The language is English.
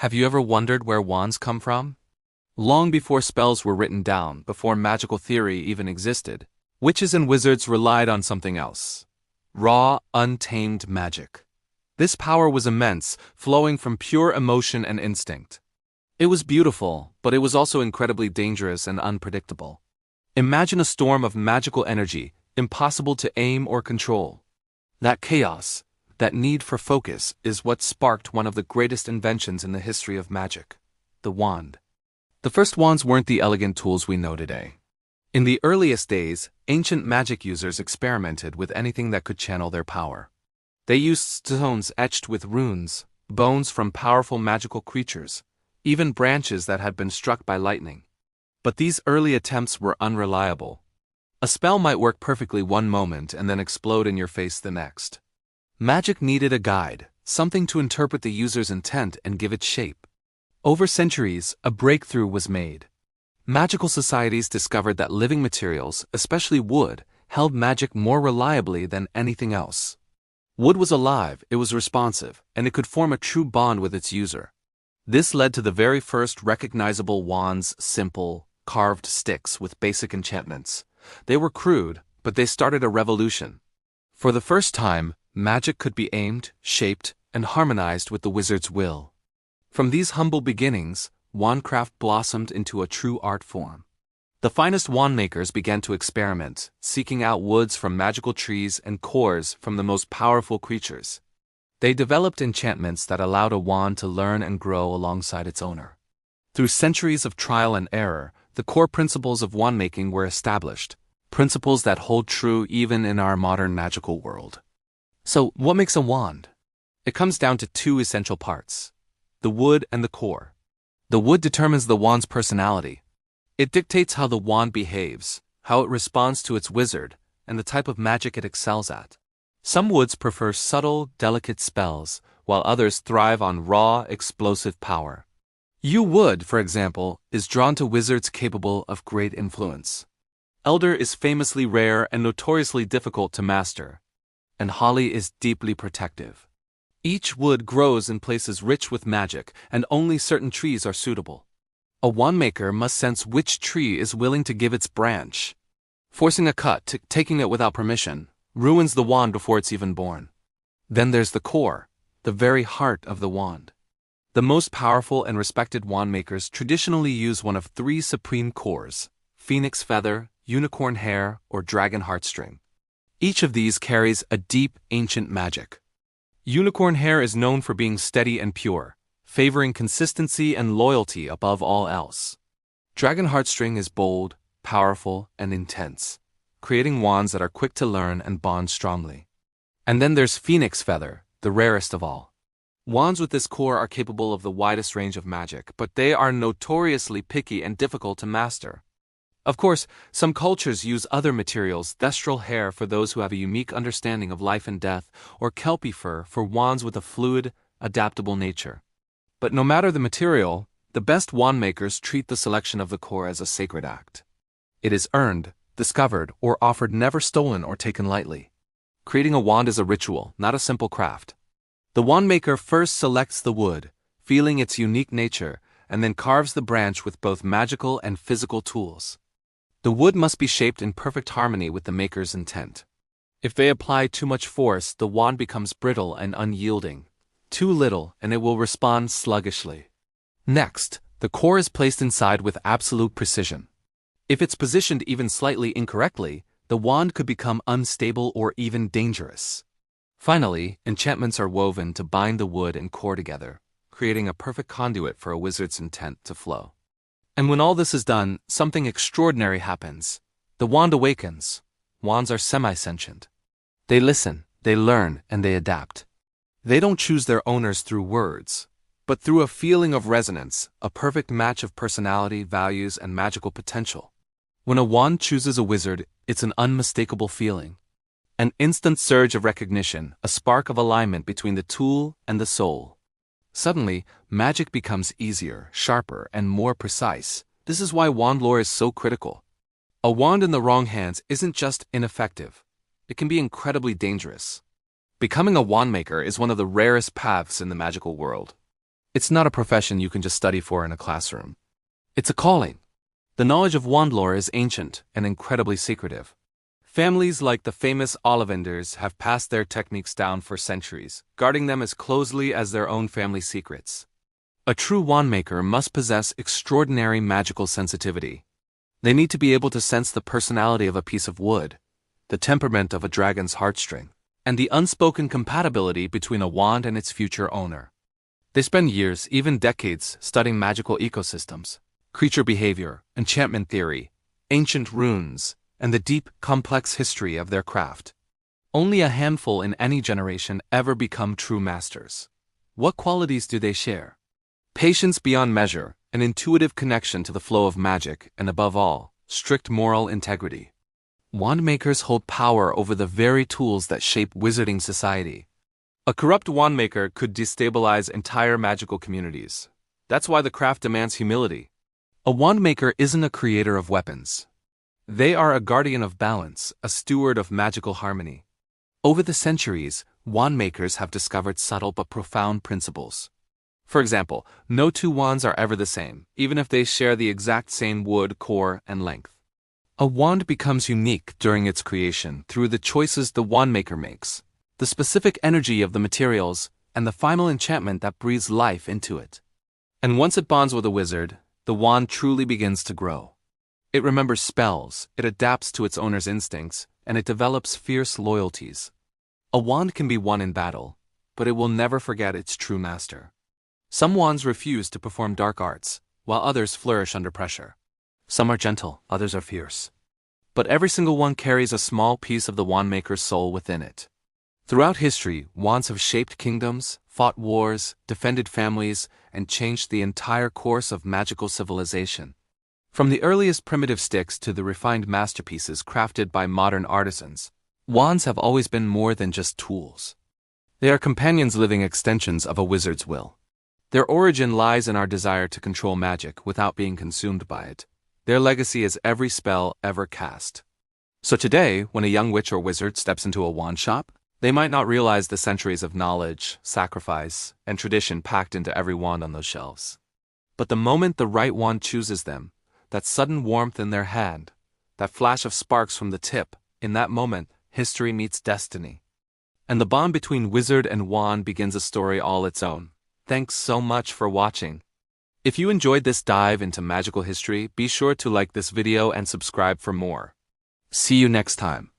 Have you ever wondered where wands come from? Long before spells were written down, before magical theory even existed, witches and wizards relied on something else. Raw, untamed magic. This power was immense, flowing from pure emotion and instinct. It was beautiful, but it was also incredibly dangerous and unpredictable. Imagine a storm of magical energy, impossible to aim or control. That chaos, that need for focus, is what sparked one of the greatest inventions in the history of magic: the wand. The first wands weren't the elegant tools we know today. In the earliest days, ancient magic users experimented with anything that could channel their power. They used stones etched with runes, bones from powerful magical creatures, even branches that had been struck by lightning. But these early attempts were unreliable. A spell might work perfectly one moment and then explode in your face the next. Magic needed a guide, something to interpret the user's intent and give it shape. Over centuries, a breakthrough was made. Magical societies discovered that living materials, especially wood, held magic more reliably than anything else. Wood was alive, it was responsive, and it could form a true bond with its user. This led to the very first recognizable wands: simple, carved sticks with basic enchantments. They were crude, but they started a revolution. For the first time, magic could be aimed, shaped, and harmonized with the wizard's will. From these humble beginnings, wandcraft blossomed into a true art form. The finest wand makers began to experiment, seeking out woods from magical trees and cores from the most powerful creatures. They developed enchantments that allowed a wand to learn and grow alongside its owner. Through centuries of trial and error, the core principles of wand making were established, principles that hold true even in our modern magical world. So, what makes a wand? It comes down to two essential parts: the wood and the core. The wood determines the wand's personality. It dictates how the wand behaves, how it responds to its wizard, and the type of magic it excels at. Some woods prefer subtle, delicate spells, while others thrive on raw, explosive power. Yew wood, for example, is drawn to wizards capable of great influence. Elder is famously rare and notoriously difficult to master, and holly is deeply protective. Each wood grows in places rich with magic, and only certain trees are suitable. A wand maker must sense which tree is willing to give its branch. Forcing a cut, taking it without permission, ruins the wand before it's even born. Then there's the core, the very heart of the wand. The most powerful and respected wand makers traditionally use one of three supreme cores: phoenix feather, unicorn hair, or dragon heartstring. Each of these carries a deep, ancient magic. Unicorn hair is known for being steady and pure, favoring consistency and loyalty above all else. Dragon heartstring is bold, powerful, and intense, creating wands that are quick to learn and bond strongly. And then there's phoenix feather, the rarest of all. Wands with this core are capable of the widest range of magic, but they are notoriously picky and difficult to master. Of course, some cultures use other materials: thestral hair for those who have a unique understanding of life and death, or kelpie fur for wands with a fluid, adaptable nature. But no matter the material, the best wand makers treat the selection of the core as a sacred act. It is earned, discovered, or offered, never stolen or taken lightly. Creating a wand is a ritual, not a simple craft. The wand maker first selects the wood, feeling its unique nature, and then carves the branch with both magical and physical tools. The wood must be shaped in perfect harmony with the maker's intent. If they apply too much force, the wand becomes brittle and unyielding. Too little, and it will respond sluggishly. Next, the core is placed inside with absolute precision. If it's positioned even slightly incorrectly, the wand could become unstable or even dangerous. Finally, enchantments are woven to bind the wood and core together, creating a perfect conduit for a wizard's intent to flow. And when all this is done, something extraordinary happens. The wand awakens. Wands are semi-sentient. They listen, they learn, and they adapt. They don't choose their owners through words, but through a feeling of resonance, a perfect match of personality, values, and magical potential. When a wand chooses a wizard, it's an unmistakable feeling. An instant surge of recognition, a spark of alignment between the tool and the soul. Suddenly, magic becomes easier, sharper, and more precise. This is why wand lore is so critical. A wand in the wrong hands isn't just ineffective. It can be incredibly dangerous. Becoming a wand maker is one of the rarest paths in the magical world. It's not a profession you can just study for in a classroom. It's a calling. The knowledge of wand lore is ancient and incredibly secretive. Families like the famous Ollivanders have passed their techniques down for centuries, guarding them as closely as their own family secrets. A true wand maker must possess extraordinary magical sensitivity. They need to be able to sense the personality of a piece of wood, the temperament of a dragon's heartstring, and the unspoken compatibility between a wand and its future owner. They spend years, even decades, studying magical ecosystems, creature behavior, enchantment theory, ancient runes, and the deep, complex history of their craft. Only a handful in any generation ever become true masters. What qualities do they share? Patience beyond measure, an intuitive connection to the flow of magic, and above all, strict moral integrity. Wand makers hold power over the very tools that shape wizarding society. A corrupt wand maker could destabilize entire magical communities. That's why the craft demands humility. A wand maker isn't a creator of weapons. They are a guardian of balance, a steward of magical harmony. Over the centuries, wand makers have discovered subtle but profound principles. For example, no two wands are ever the same, even if they share the exact same wood, core, and length. A wand becomes unique during its creation through the choices the wand maker makes, the specific energy of the materials, and the final enchantment that breathes life into it. And once it bonds with a wizard, the wand truly begins to grow. It remembers spells, it adapts to its owner's instincts, and it develops fierce loyalties. A wand can be won in battle, but it will never forget its true master. Some wands refuse to perform dark arts, while others flourish under pressure. Some are gentle, others are fierce. But every single one carries a small piece of the wand maker's soul within it. Throughout history, wands have shaped kingdoms, fought wars, defended families, and changed the entire course of magical civilization. From the earliest primitive sticks to the refined masterpieces crafted by modern artisans, wands have always been more than just tools. They are companions, living extensions of a wizard's will. Their origin lies in our desire to control magic without being consumed by it. Their legacy is every spell ever cast. So today, when a young witch or wizard steps into a wand shop, they might not realize the centuries of knowledge, sacrifice, and tradition packed into every wand on those shelves. But the moment the right wand chooses them, that sudden warmth in their hand, that flash of sparks from the tip, in that moment, history meets destiny. And the bond between wizard and wand begins a story all its own. Thanks so much for watching. If you enjoyed this dive into magical history, be sure to like this video and subscribe for more. See you next time.